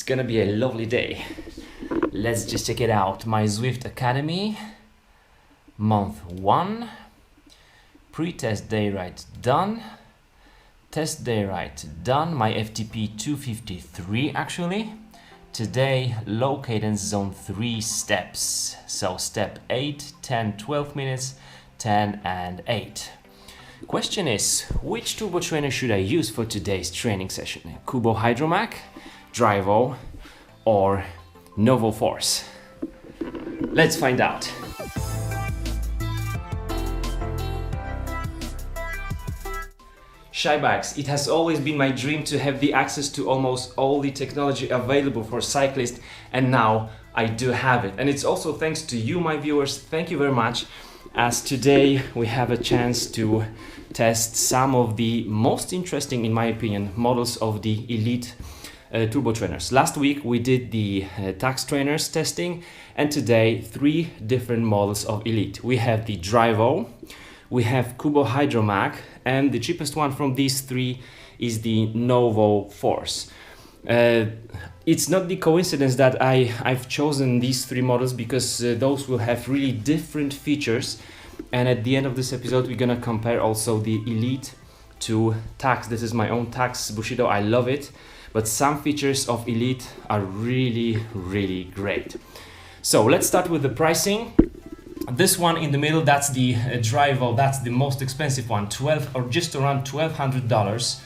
It's gonna be a lovely day. Let's just check it out. My Zwift Academy, month 1, pre-test day ride done, test day ride done, my FTP 253 actually. Today, low cadence zone 3 steps. So step 8, 10, 12 minutes, 10 and 8. Question is, which turbo trainer should I use for today's training session? Qubo Hydromag, Drivo, or Novo Force? Let's find out. Shybags, it has always been my dream to have the access to almost all the technology available for cyclists, and now I do have it. And it's also thanks to you, my viewers. Thank you very much, as today we have a chance to test some of the most interesting, in my opinion, models of the Elite turbo trainers. Last week we did the Tacx trainers testing, and today 3 different models of Elite. We have the Drivo, we have Qubo Hydromag, and the cheapest one from these 3 is the Novo Force. It's not the coincidence that I've chosen these 3 models, because those will have really different features, and at the end of this episode we're gonna compare also the Elite to Tacx. This is my own Tacx Bushido, I love it, but some features of Elite are really great. So let's start with the pricing. This one in the middle, that's the Drivo, that's the most expensive one, 12 or just around $1,200.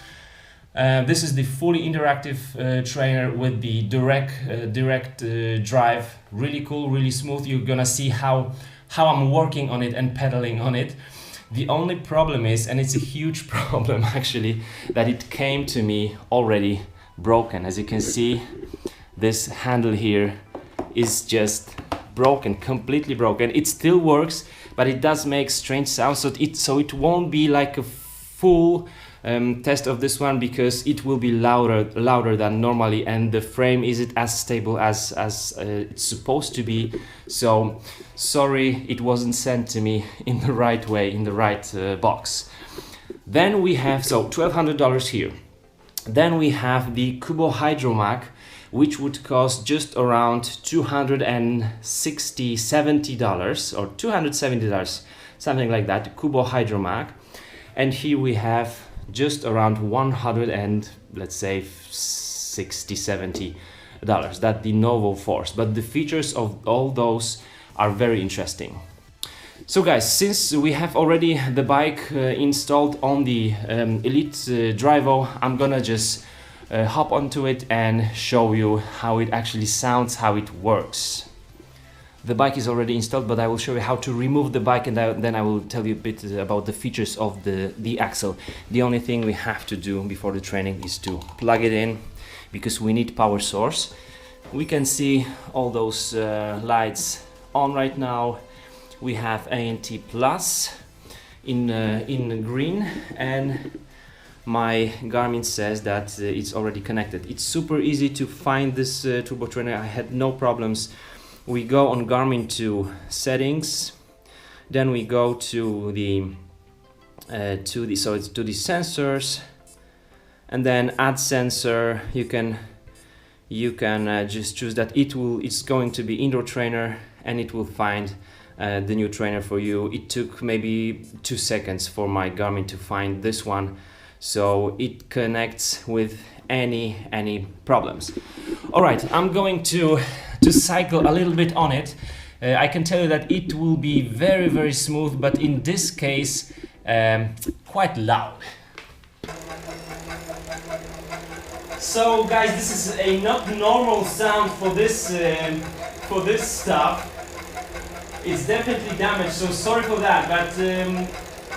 This is the fully interactive trainer with the direct drive. Really cool, really smooth. You're gonna see how I'm working on it and pedaling on it. The only problem is, and it's a huge problem actually, that it came to me already broken. As you can see, this handle here is just broken, completely broken. It still works, but it does make strange sounds, so it won't be like a full test of this one, because it will be louder than normally, and the frame isn't as stable as it's supposed to be. So sorry, it wasn't sent to me in the right way, in the right box. Then we have, so $1,200 here. Then we have the Qubo Hydromag, which would cost just around $270 or $270, something like that, Qubo Hydromag. And here we have just around 100 and let's say $60-70. That's the Novo Force, but the features of all those are very interesting. So guys, since we have already the bike installed on the Elite Drivo, I'm gonna just hop onto it and show you how it actually sounds, how it works. The bike is already installed, but I will show you how to remove the bike, and then I will tell you a bit about the features of the axle. The only thing we have to do before the training is to plug it in, because we need power source. We can see all those lights on right now. We have ANT Plus in green, and my Garmin says that it's already connected. It's super easy to find this turbo trainer. I had no problems. We go on Garmin to settings, then we go to the sensors, and then add sensor. You can just choose that it's going to be indoor trainer, and it will find the new trainer for you. It took maybe 2 seconds for my Garmin to find this one, so it connects with any problems. All right, I'm going to cycle a little bit on it. I can tell you that it will be very smooth, but in this case quite loud. So guys, this is a not normal sound for this stuff. It's definitely damaged, so sorry for that, but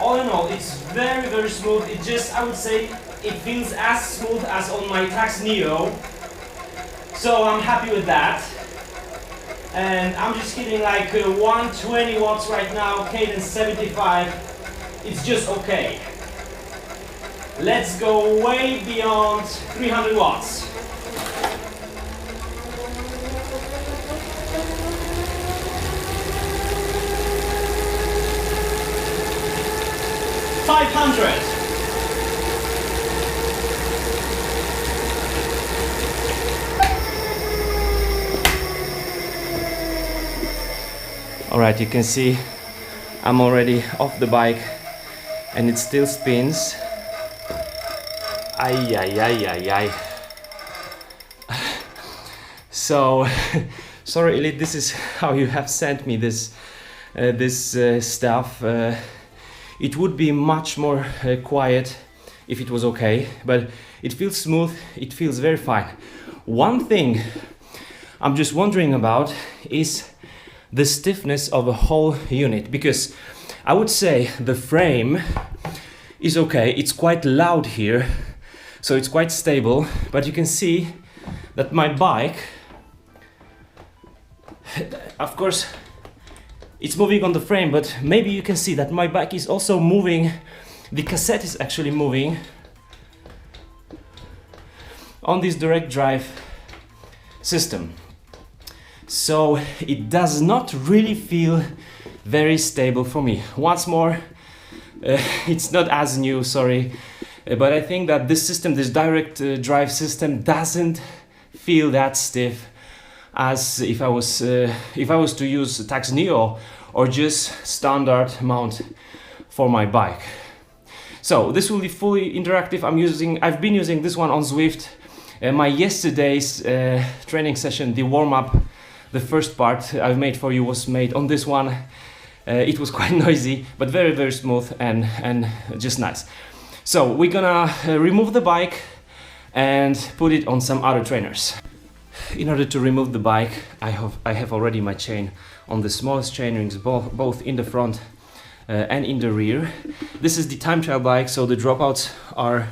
all in all, it's very smooth. It just, I would say, it feels as smooth as on my Tacx Neo, so I'm happy with that. And I'm just hitting like 120 watts right now, cadence 75. It's just okay. Let's go way beyond 300 watts. 500. Alright, you can see I'm already off the bike and it still spins. Ay, ay, ay, ay, ay. So, sorry Elite, this is how you have sent me this stuff. It would be much more quiet if it was okay, but it feels smooth, it feels very fine. One thing I'm just wondering about is the stiffness of a whole unit, because I would say the frame is okay, it's quite loud here, so it's quite stable, but you can see that my bike, of course it's moving on the frame, but maybe you can see that my bike is also moving, the cassette is actually moving on this direct drive system. So it does not really feel very stable for me. Once more, it's not as new, sorry, but I think that this system, this direct drive system, doesn't feel that stiff as if I was to use Tacx Neo or just standard mount for my bike. So this will be fully interactive. I've been using this one on Zwift. My yesterday's training session, the warm-up, the first part I've made for you was made on this one. It was quite noisy, but very, very smooth and just nice. So we're gonna remove the bike and put it on some other trainers. In order to remove the bike, I have already my chain on the smallest chain rings, both in the front and in the rear. This is the time trial bike, so the dropouts are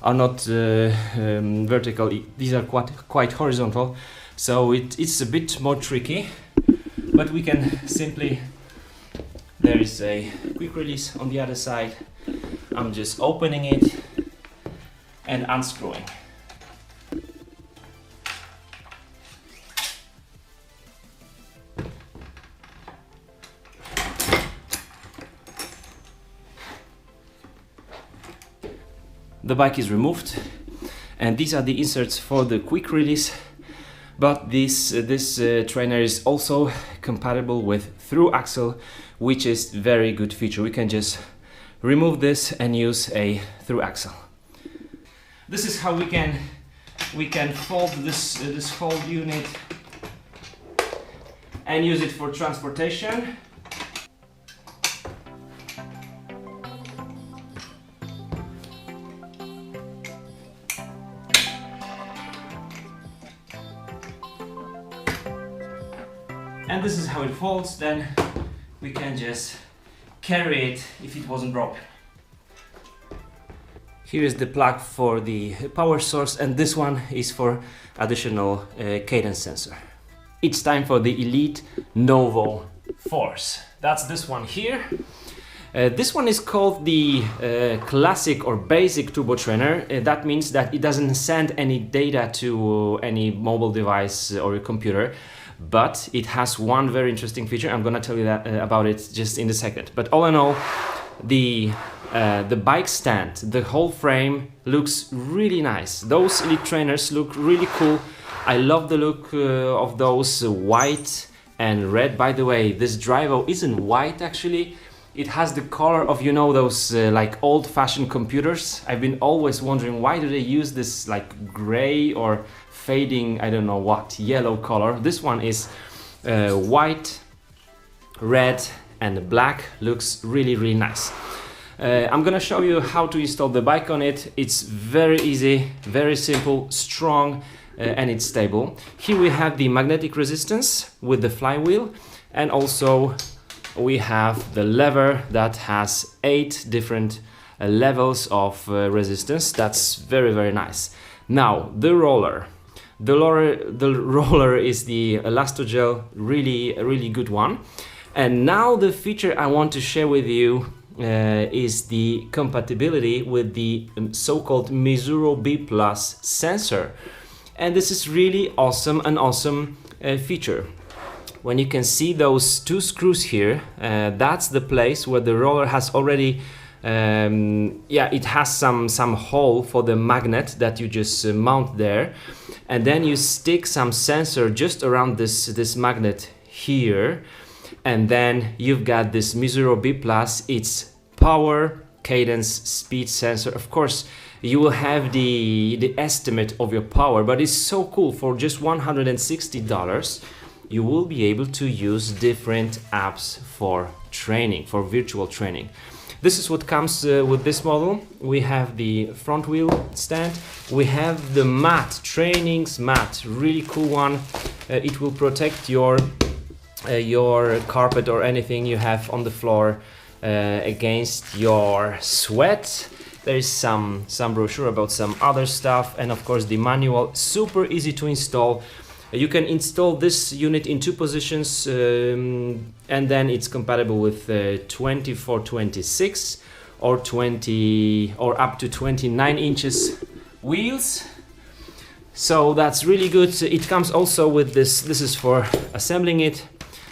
not vertical. These are quite horizontal, so it's a bit more tricky, but we can simply, there is a quick release on the other side. I'm just opening it and unscrewing. The bike is removed, and these are the inserts for the quick release, but this trainer is also compatible with through axle, which is very good feature. We can just remove this and use a through axle. This is how we can fold this whole unit and use it for transportation. And this is how it folds, then we can just carry it if it wasn't broken. Here is the plug for the power source, and this one is for additional cadence sensor. It's time for the Elite Novo Force. That's this one here. This one is called the classic or basic turbo trainer. That means that it doesn't send any data to any mobile device or a computer. But it has one very interesting feature. I'm gonna tell you that about it just in a second. But all in all, the bike stand, the whole frame looks really nice. Those Elite trainers look really cool. I love the look of those white and red. By the way, this Drivo isn't white actually. It has the color of, you know, those like old-fashioned computers. I've been always wondering, why do they use this like gray or fading, I don't know what, yellow color. This one is white, red and black. Looks really, really nice. I'm gonna show you how to install the bike on it. It's very easy, very simple, strong, and it's stable. Here we have the magnetic resistance with the flywheel, and also we have the lever that has 8 different levels of resistance. That's very, very nice. Now the roller. The roller is the Elasto Gel, really good one. And now the feature I want to share with you is the compatibility with the so-called Misuro B+ sensor. And this is really awesome, an awesome feature. When you can see those 2 screws here, that's the place where the roller has already it has some hole for the magnet that you just mount there, and then you stick some sensor just around this magnet here, And then you've got this Misuro B+, it's power, cadence, speed sensor. Of course, you will have the estimate of your power, but it's so cool. For just $160, you will be able to use different apps for training, for virtual training. This is what comes with this model. We have the front wheel stand. We have the mat, trainings mat, really cool one. It will protect your carpet or anything you have on the floor against your sweat. There is some brochure about some other stuff, and of course the manual, super easy to install. You can install this unit in 2 positions, and then it's compatible with 24-26 or 20 or up to 29 inches wheels. So that's really good. It comes also with this is for assembling it,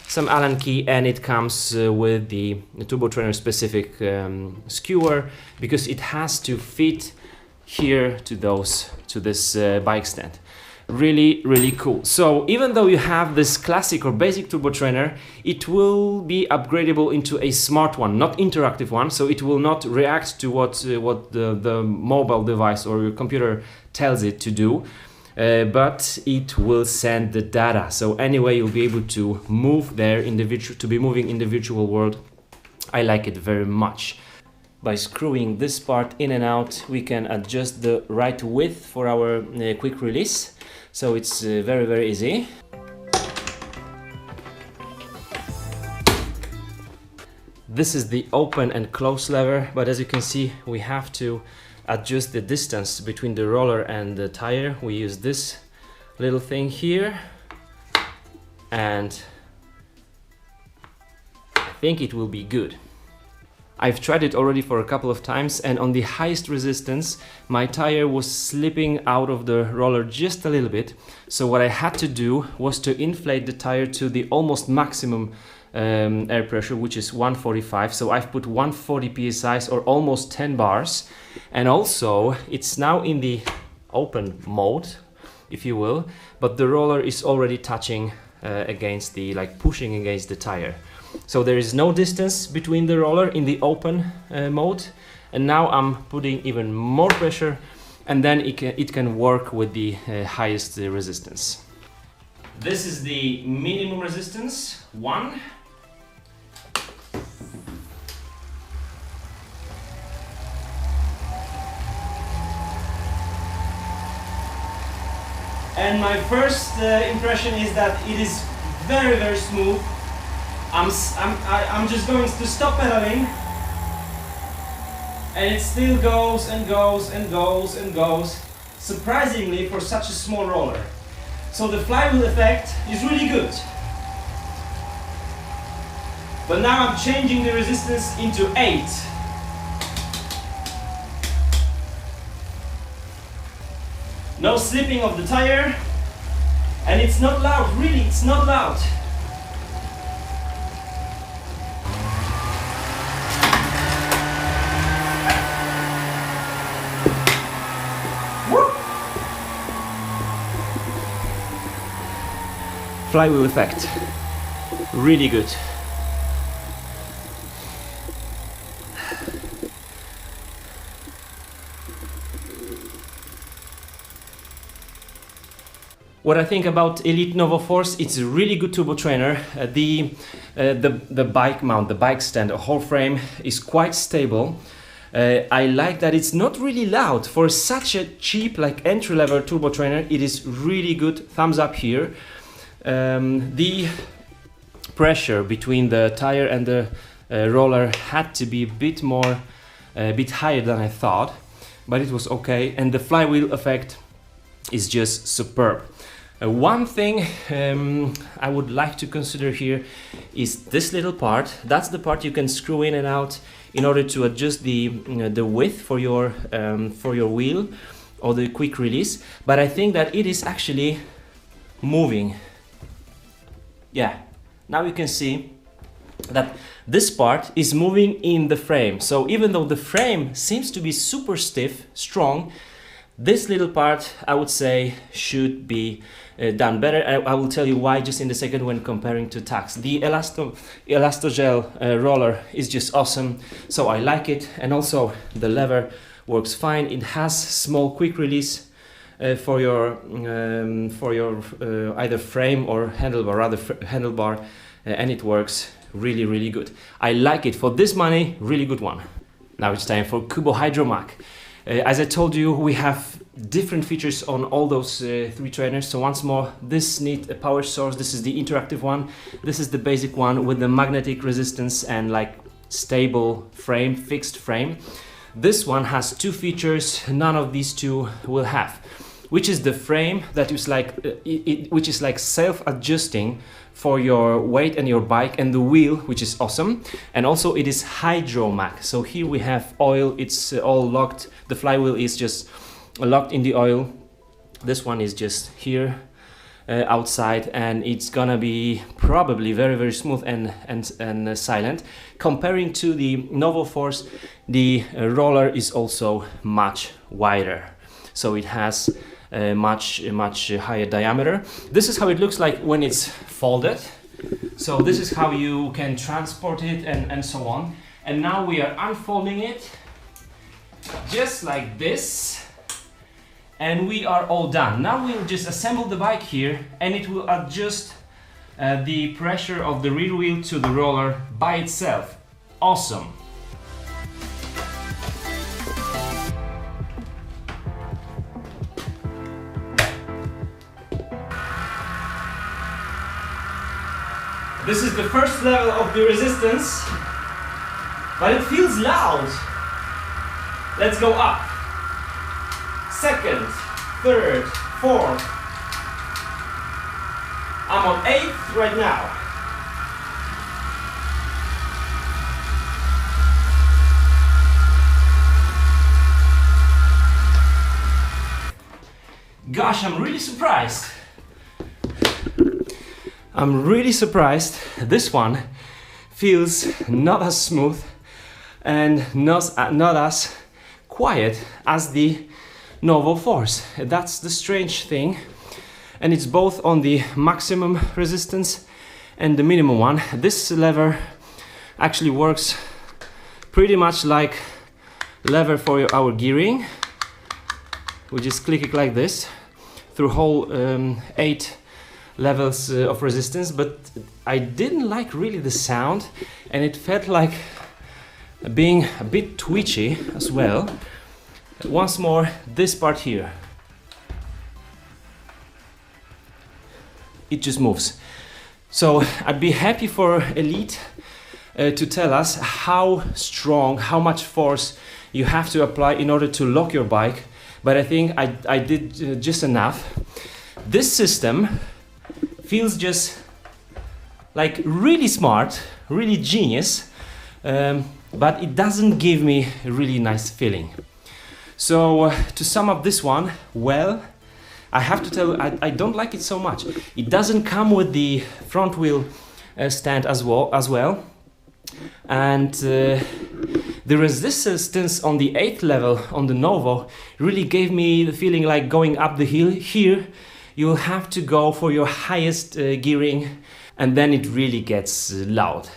some Allen key, and it comes with the Turbo Trainer specific skewer, because it has to fit here to this bike stand. Really, really cool. So even though you have this classic or basic Turbo Trainer, it will be upgradable into a smart one, not interactive one. So it will not react to what the mobile device or your computer tells it to do, but it will send the data. So anyway, you'll be able to move there in the moving in the virtual world. I like it very much. By screwing this part in and out, we can adjust the right width for our quick release. So it's very, very easy. This is the open and close lever, but as you can see, we have to adjust the distance between the roller and the tire. We use this little thing here, and I think it will be good. I've tried it already for a couple of times, and on the highest resistance my tire was slipping out of the roller just a little bit. So what I had to do was to inflate the tire to the almost maximum air pressure, which is 145. So I've put 140 psi or almost 10 bars, and also it's now in the open mode, if you will, but the roller is already touching against the, like pushing against the tire. So there is no distance between the roller in the open mode, and now I'm putting even more pressure, and then it can work with the highest resistance. This is the minimum resistance, 1. And my first impression is that it is very, very smooth. I'm just going to stop pedaling, and it still goes and goes and goes and goes, surprisingly for such a small roller. So the flywheel effect is really good. But now I'm changing the resistance into 8. No slipping of the tire, and it's not loud, really, it's not loud. Flywheel effect, really good. What I think about Elite Novo Force, it's a really good turbo trainer. The bike mount, the bike stand, the whole frame is quite stable. I like that it's not really loud. For such a cheap, like entry-level turbo trainer, it is really good. Thumbs up here. The pressure between the tire and the roller had to be a bit higher than I thought, but it was okay, and the flywheel effect is just superb. One thing I would like to consider here is this little part. That's the part you can screw in and out in order to adjust the width for your wheel or the quick release. But I think that it is actually moving. Yeah, now you can see that this part is moving in the frame. So even though the frame seems to be super stiff, strong, This little part, I would say, should be done better. I will tell you why just in a second when comparing to Tacx. The Elasto Gel Roller is just awesome, so I like it, and also the lever works fine. It has small quick release for your either frame or handlebar, rather handlebar, and it works really good. I like it. For this money, really good one. Now it's time for Qubo Hydromag. As I told you, we have different features on all those three trainers. So once more, this needs a power source. This is the interactive one. This is the basic one with the magnetic resistance and like stable frame, fixed frame. This one has two features none of these two will have, which is the frame that is like which is like self-adjusting for your weight and your bike, and the wheel, which is awesome. And also it is Hydromag. So here we have oil, it's all locked. The flywheel is just locked in the oil. This one is just here outside, and it's gonna be probably very smooth and silent. Comparing to the Novo Force, the roller is also much wider. So it has a much higher diameter. This is how it looks like when it's folded. So this is how you can transport it and so on. And now we are unfolding it just like this, and we are all done. Now we'll just assemble the bike here, and it will adjust the pressure of the rear wheel to the roller by itself. Awesome. This is the first level of the resistance, but it feels loud. Let's go up. Second, third, fourth. I'm on 8th right now. Gosh, I'm really surprised. I'm really surprised. This one feels not as smooth and not as quiet as the Novo Force. That's the strange thing. And it's both on the maximum resistance and the minimum one. This lever actually works pretty much like lever for our gearing. We just click it like this through whole 8 levels of resistance, but I didn't like really the sound, and it felt like being a bit twitchy as well. Once more, this part here, it just moves. So I'd be happy for Elite to tell us how strong, how much force you have to apply in order to lock your bike, but I think I did just enough. This system feels just like really smart, really genius, but it doesn't give me a really nice feeling. So to sum up this one, well, I have to tell you, I don't like it so much. It doesn't come with the front wheel stand as well. And the resistance on the 8th level on the Novo really gave me the feeling like going up the hill. Here you'll have to go for your highest gearing, and then it really gets loud.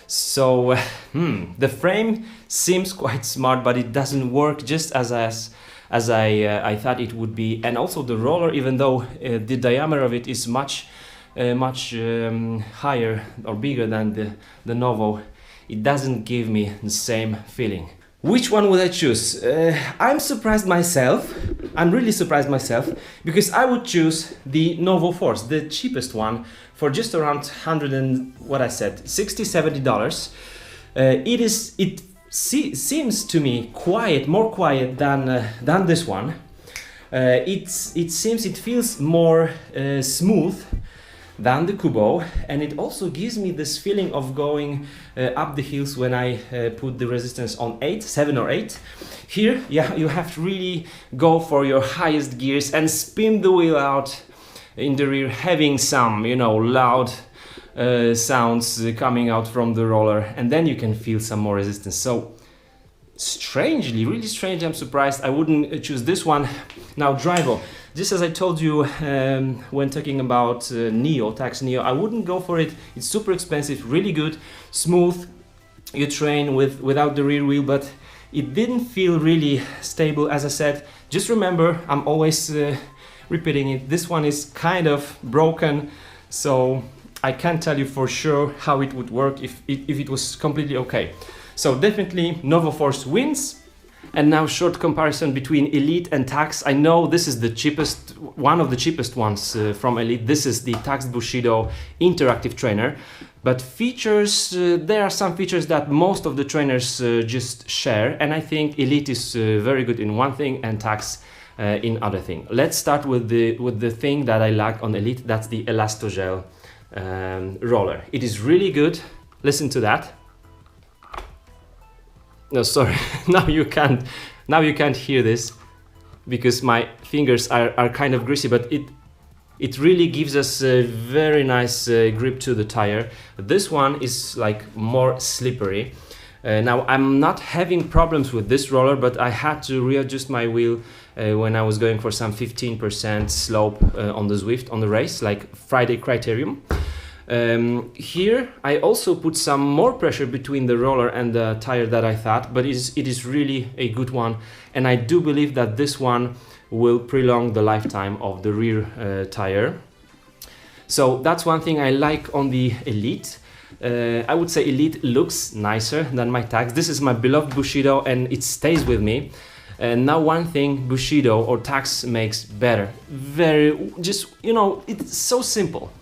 So the frame seems quite smart, but it doesn't work just as I thought it would be. And also the roller, even though the diameter of it is much higher or bigger than the Novo, it doesn't give me the same feeling. Which one would I choose? I'm surprised myself. I'm really surprised myself, because I would choose the Novo Force, the cheapest one, for just around 100 and what I said, $60–70. It seems to me more quiet than this one. It feels more smooth than the Qubo, and it also gives me this feeling of going up the hills when I put the resistance on 7 or 8. Here, yeah, you have to really go for your highest gears and spin the wheel out in the rear, having some, loud sounds coming out from the roller, and then you can feel some more resistance. So strangely, really strangely, I'm surprised I wouldn't choose this one. Now Drivo, just as I told you when talking about Tacx Neo, I wouldn't go for it. It's super expensive, really good, smooth. You train without the rear wheel, but it didn't feel really stable. As I said, just remember, I'm always repeating it, this one is kind of broken, so I can't tell you for sure how it would work if it was completely okay. So definitely Novo Force wins. And now short comparison between Elite and Tacx. I know this is the cheapest, one of the cheapest ones from Elite. This is the Tacx Bushido interactive trainer. But features, there are some features that most of the trainers just share. And I think Elite is very good in one thing and Tacx in other thing. Let's start with the thing that I like on Elite. That's the Elasto Gel Roller. It is really good. Listen to that. No, sorry, now you can't hear this because my fingers are kind of greasy, but it really gives us a very nice grip to the tire. This one is like more slippery. Now I'm not having problems with this roller, but I had to readjust my wheel when I was going for some 15% slope on the Zwift on the race, like Friday criterium. Here I also put some more pressure between the roller and the tire that I thought, but it is really a good one, and I do believe that this one will prolong the lifetime of the rear tire. So that's one thing I like on the Elite. I would say Elite looks nicer than my Tacx. This is my beloved Bushido and it stays with me. And now one thing Bushido or Tacx makes better, it's so simple.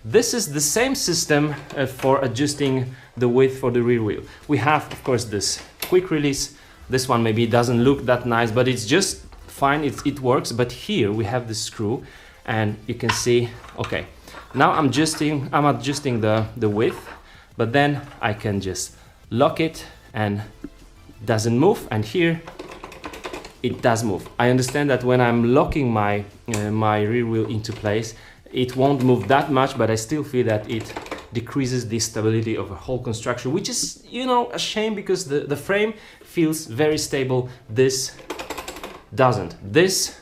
This is the same system for adjusting the width for the rear wheel. We have, of course, this quick release. This one maybe doesn't look that nice, but it's just fine, it works. But here we have the screw and you can see, okay, now I'm adjusting the width, but then I can just lock it and it doesn't move, and here it does move. I understand that when I'm locking my rear wheel into place, it won't move that much, but I still feel that it decreases the stability of a whole construction, which is, a shame because the frame feels very stable. This doesn't. This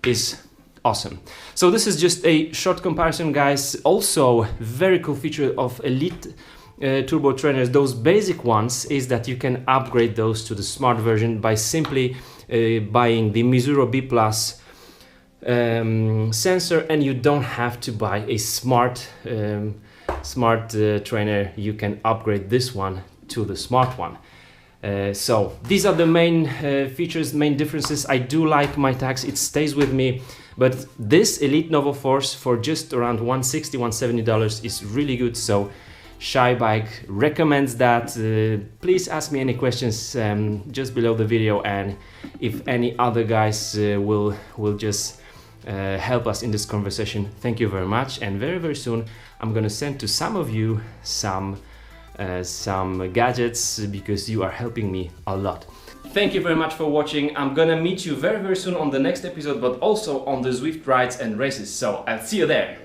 is awesome. So this is just a short comparison, guys. Also, very cool feature of Elite turbo trainers, those basic ones, is that you can upgrade those to the smart version by simply buying the Misuro B+ sensor, and you don't have to buy a smart trainer. You can upgrade this one to the smart one. So these are the main features, main differences. I do like my Tacx, it stays with me, but this Elite Novo Force for just around $160, $170 is really good. So Shy Bike recommends that. Please ask me any questions just below the video, and if any other guys will just help us in this conversation, thank you very much. And very, very soon I'm gonna send to some of you some gadgets because you are helping me a lot. Thank you very much for watching. I'm gonna meet you very, very soon on the next episode, but also on the Zwift rides and races. So I'll see you there.